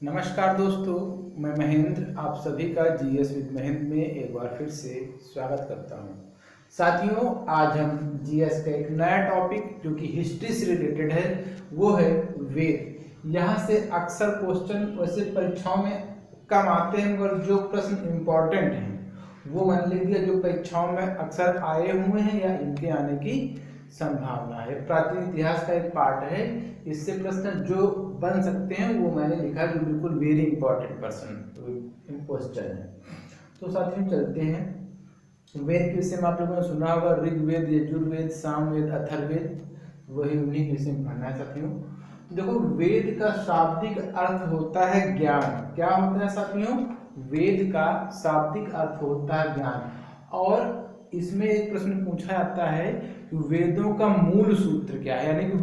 नमस्कार दोस्तों, मैं महेंद्र आप सभी का जीएस विद महेंद्र में एक बार फिर से स्वागत करता हूं। साथियों, आज हम जीएस का एक नया टॉपिक जो कि हिस्ट्री से रिलेटेड है वो है वेद। यहाँ से अक्सर क्वेश्चन वैसे परीक्षाओं में कम आते हैं, मगर जो प्रश्न इम्पोर्टेंट हैं वो मान लीजिए जो परीक्षाओं में अक्सर आए हुए हैं या इनके आने की संभावना है। प्राचीन इतिहास का एक पार्ट है, इससे प्रश्न जो बन सकते हैं वो मैंने लिखा जो बिल्कुल वेरी इंपॉर्टेंट क्वेश्चन है। तो साथियों चलते हैं। वेद के विषय में आप लोगों ने सुना होगा ऋग्वेद, यजुर्वेद, सामवेद, अथर्ववेद, वही उन्हीं के विषय में पढ़ना है साथियों। देखो, वेद का शाब्दिक अर्थ होता है ज्ञान। क्या होता है साथियों? वेद का शाब्दिक अर्थ होता है ज्ञान। और इसमें एक प्रश्न पूछा जाता है कि वेदों का मूल सूत्र क्या है, यानी कि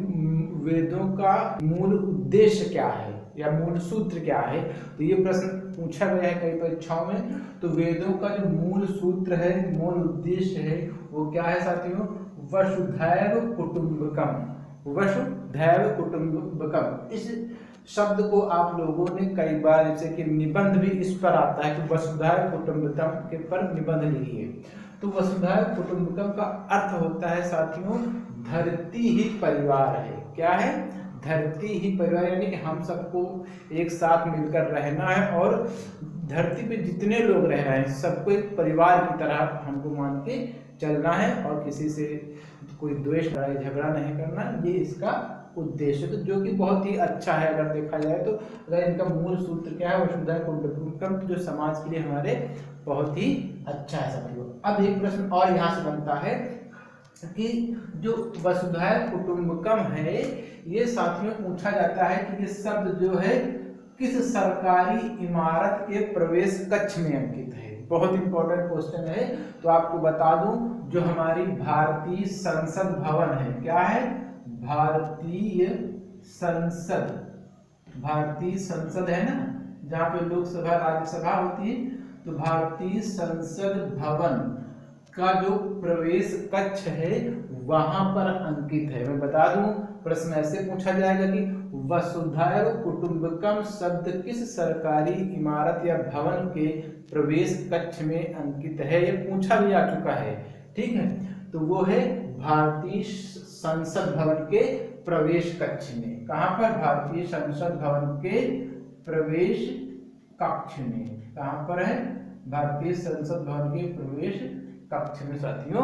वेदों का मूल उद्देश्य क्या है या मूल सूत्र क्या है। तो ये प्रश्न पूछा गया है कई परीक्षाओं में। तो वेदों का जो मूल सूत्र है, मूल उद्देश्य है, वो क्या है साथियों? वसुधैव कुटुंबकम। वसुधैव कुटुंबकम, इस शब्द को आप लोगों ने कई बार, जैसे कि निबंध भी इस पर आता है कि वसुधैव कुटुंबकम के पर निबंध लिखिए। तो वसुधैव कुटुंबकम का अर्थ होता है साथियों, धरती ही परिवार है। क्या है? धरती ही परिवार, यानी कि हम सबको एक साथ मिलकर रहना है और धरती पे जितने लोग रह रहे हैं सबको एक परिवार की तरह हमको मान के चलना है और किसी से कोई द्वेष लड़ाई झगड़ा नहीं करना। ये इसका उद्देश्य, तो जो कि बहुत ही अच्छा है अगर देखा जाए तो। अगर इनका मूल सूत्र क्या है, वसुधैव कुटुंबकम, जो समाज के लिए हमारे बहुत ही अच्छा है साथियों। अब एक प्रश्न और यहाँ से बनता है कि जो वसुधैव कुटुंबकम है, ये साथियों पूछा जाता है कि ये शब्द जो है किस सरकारी इमारत के प्रवेश कक्ष में अंकित है। बहुत इंपॉर्टेंट क्वेश्चन है। तो आपको बता दूं, जो हमारी भारतीय संसद भवन है, क्या है? भारतीय संसद है ना, जहाँ पे लोकसभा राज्यसभा होती है। तो भारतीय संसद भवन का जो प्रवेश कक्ष है वहां पर अंकित है। मैं बता दूं, प्रश्न ऐसे पूछा जाएगा कि वसुधैव कुटुंबकम शब्द किस सरकारी इमारत या भवन के प्रवेश कक्ष में अंकित है। ये पूछा भी आ चुका है, ठीक है। तो वो है भारतीय संसद भवन के प्रवेश कक्ष में। कहां पर? भारतीय संसद भवन के प्रवेश कक्ष में। कहां पर है? भारतीय संसद भवन के प्रवेश कक्ष में साथियों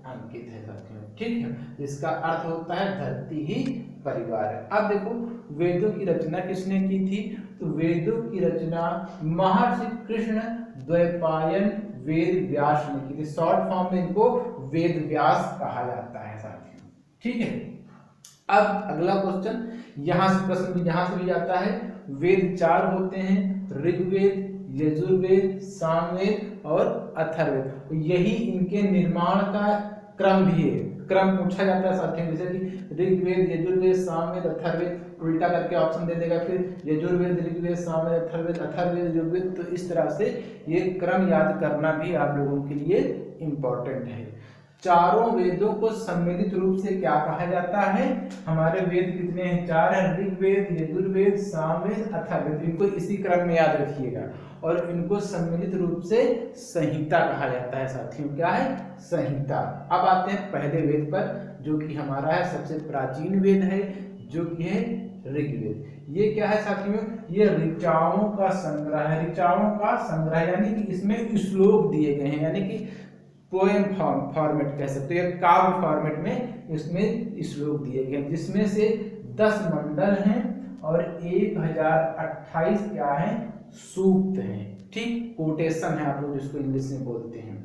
अंकित है साथियों, ठीक है। इसका अर्थ होता है धरती ही परिवार है। अब देखो, वेदों की रचना किसने की थी? तो वेदों की रचना महर्षि कृष्ण द्वैपायन वेद व्यास ने की थी। शॉर्ट फॉर्म में इनको वेद व्यास कहा जाता है साथियों, ठीक है। अब अगला क्वेश्चन, यहाँ से प्रश्न यहाँ से भी जाता है। वेद 4 होते हैं, ऋग्वेद, यजुर्वेद, सामवेद और अथर्ववेद। यही इनके निर्माण का क्रम भी है। क्रम पूछा जाता है साथियों, जैसे कि ऋग्वेद, यजुर्वेद, सामवेद, अथर्ववेद, उल्टा करके ऑप्शन दे देगा, फिर यजुर्वेद, ऋग्वेद, सामवेद, अथर्ववेद, अथर्ववेद, यजुर्वेद। तो इस तरह से ये क्रम याद करना भी आप लोगों के लिए इम्पोर्टेंट है। चारों वेदों को सम्मिलित रूप से क्या कहा जाता है? हमारे वेद कितने हैं? 4 हैं, ऋग्वेद, यजुर्वेद, सामवेद, अथर्ववेद। इनको इसी क्रम में याद रखिएगा। और इनको सम्मिलित रूप से संहिता कहा जाता है साथियों। क्या है? संहिता। अब आते हैं पहले वेद पर, जो कि हमारा है सबसे प्राचीन वेद है, जो कि है ऋग्वेद। ये क्या है साथियों? ये ऋचाओं का संग्रह है। ऋचाओं का संग्रह यानी कि इसमें श्लोक दिए गए हैं, यानी कि पोएम फॉर्मेट कह सकते हैं, काव्य फॉर्मेट में इसमें श्लोक दिए गए हैं, जिसमें से 10 मंडल हैं और 1028 क्या है? सूक्त हैं, ठीक। कोटेशन है, आप लोग जिसको इंग्लिश में बोलते हैं।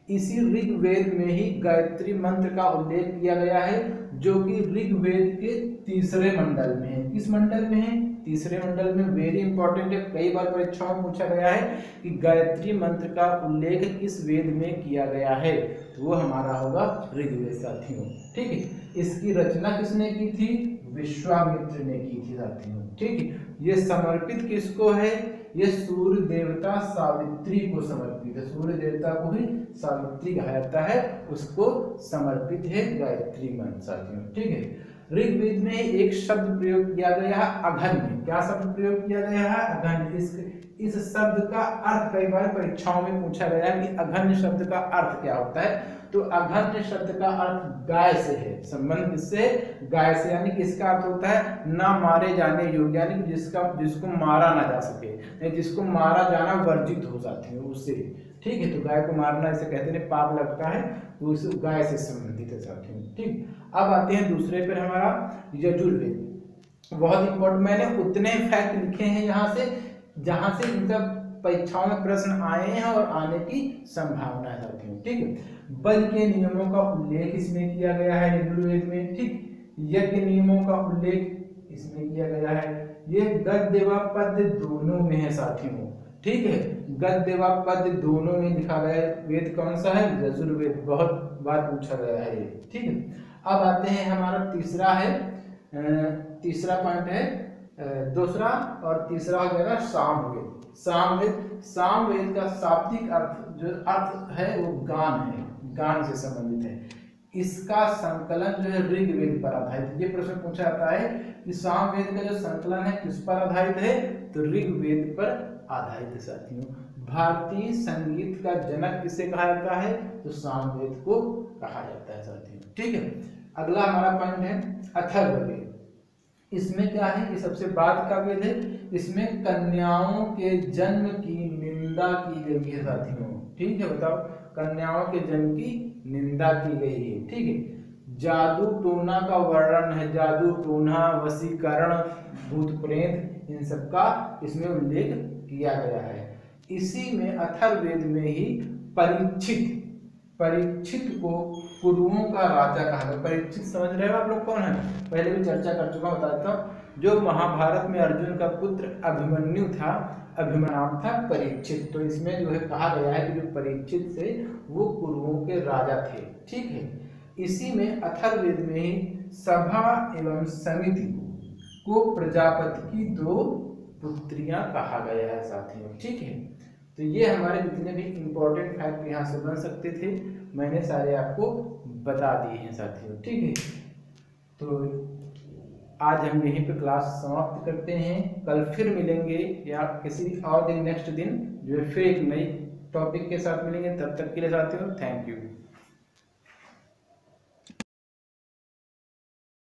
इसी ऋग्वेद में ही गायत्री मंत्र का उल्लेख किया गया है, जो कि ऋग्वेद के 3रे मंडल में है। किस मंडल में है? 3रे मंडल में। वेरी इंपॉर्टेंट है, कई बार परीक्षाओं में पूछा गया है कि गायत्री मंत्र का उल्लेख किस वेद में किया गया है। तो वो हमारा होगा ऋग्वेद साथियों, ठीक है। इसकी रचना किसने की थी? विश्वामित्र ने की थी साथियों, ठीक है। ये समर्पित किसको है? ये सूर्य देवता सावित्री को समर्पित है। सूर्य देवता को ही सावित्री कहा जाता है, उसको समर्पित है गायत्री मंत्र साथियों, ठीक है। ऋग्वेद में एक शब्द प्रयोग किया गया है अघन्य। क्या शब्द प्रयोग किया गया है? अघन्य। इस शब्द का अर्थ कई बार परीक्षाओं में पूछा गया है कि अघन्य शब्द का अर्थ क्या होता है। तो अघन्य शब्द का अर्थ गाय से है, संबंध किससे? गाय से। यानी कि इसका अर्थ होता है ना मारे जाने योग्य, यानी कि जिसको मारा ना जा सके, जिसको मारा जाना वर्जित हो जाती है उससे। ठीक है, तो गाय को मारना इसे कहते हैं पाप लगता है, तो उस गाय से संबंधित है साथियों। ठीक, अब आते हैं दूसरे पर हमारा यजुर्वेद। बहुत इंपॉर्टेंट, मैंने उतने फैक्ट लिखे हैं यहाँ से जहां से मतलब परीक्षाओं में प्रश्न आए हैं और आने की संभावना है साथियों। ठीक है, बल के नियमों का उल्लेख इसमें किया गया है यजुर्वेद में। ठीक, यज्ञ नियमों का उल्लेख इसमें किया गया है। ये गद्य व पद्य दोनों में है साथियों। ठीक है, गद्य व पद्य दोनों में लिखा गया है। वेद कौन सा है? यजुर्वेद। बहुत बार पूछा गया है ये। ठीक है, अब आते हैं हमारा तीसरा पॉइंट है, दूसरा और तीसरा हो जाएगा सामवेद। सामवेद का शाब्दिक अर्थ जो अर्थ है वो गान है, गान से संबंधित है। इसका संकलन जो है ऋग्वेद पर आधारित। ये प्रश्न पूछा जाता है कि सामवेद का जो संकलन है किस पर आधारित है? तो ऋग्वेद पर आधारित है साथियों। भारतीय संगीत का जनक किसे कहा जाता है? तो सामवेद को कहा जाता है साथियों। ठीक है, अगला हमारा पॉइंट है अथर्ववेद। इसमें क्या है कि सबसे बाद का वेद है। इसमें कन्याओं के जन्म की निंदा की गई है साथियों। ठीक है, बताओ, कन्याओं के जन्म की निंदा की गई है। ठीक है, जादू टोना का वर्णन है, जादू टोना, वशीकरण, भूत प्रेत, इन सब का इसमें उल्लेख किया गया है। इसी में अथर्ववेद में ही परीक्षित को कुरुओं का राजा कहा गया। परीक्षित समझ रहे हो आप लोग कौन है? पहले भी चर्चा कर चुका, बता देता हूँ। जो महाभारत में अर्जुन का पुत्र अभिमन्यु था, अभिमनाम था परीक्षित। तो इसमें जो है कहा गया है कि जो परीक्षित से वो कुरुओं के राजा थे। ठीक है, इसी में अथर्ववेद में ही सभा एवं समिति को प्रजापति की 2 पुत्रियां कहा गया है साथियों। ठीक है, तो ये हमारे जितने भी इम्पोर्टेंट फैक्ट यहाँ से बन सकते थे मैंने सारे आपको बता दिए हैं साथियों। ठीक है, तो आज हम यहीं पे क्लास समाप्त करते हैं। कल फिर मिलेंगे या किसी और दिन, नेक्स्ट दिन जो है फिर एक नई टॉपिक के साथ मिलेंगे। तब तक के लिए साथियों थैंक यू।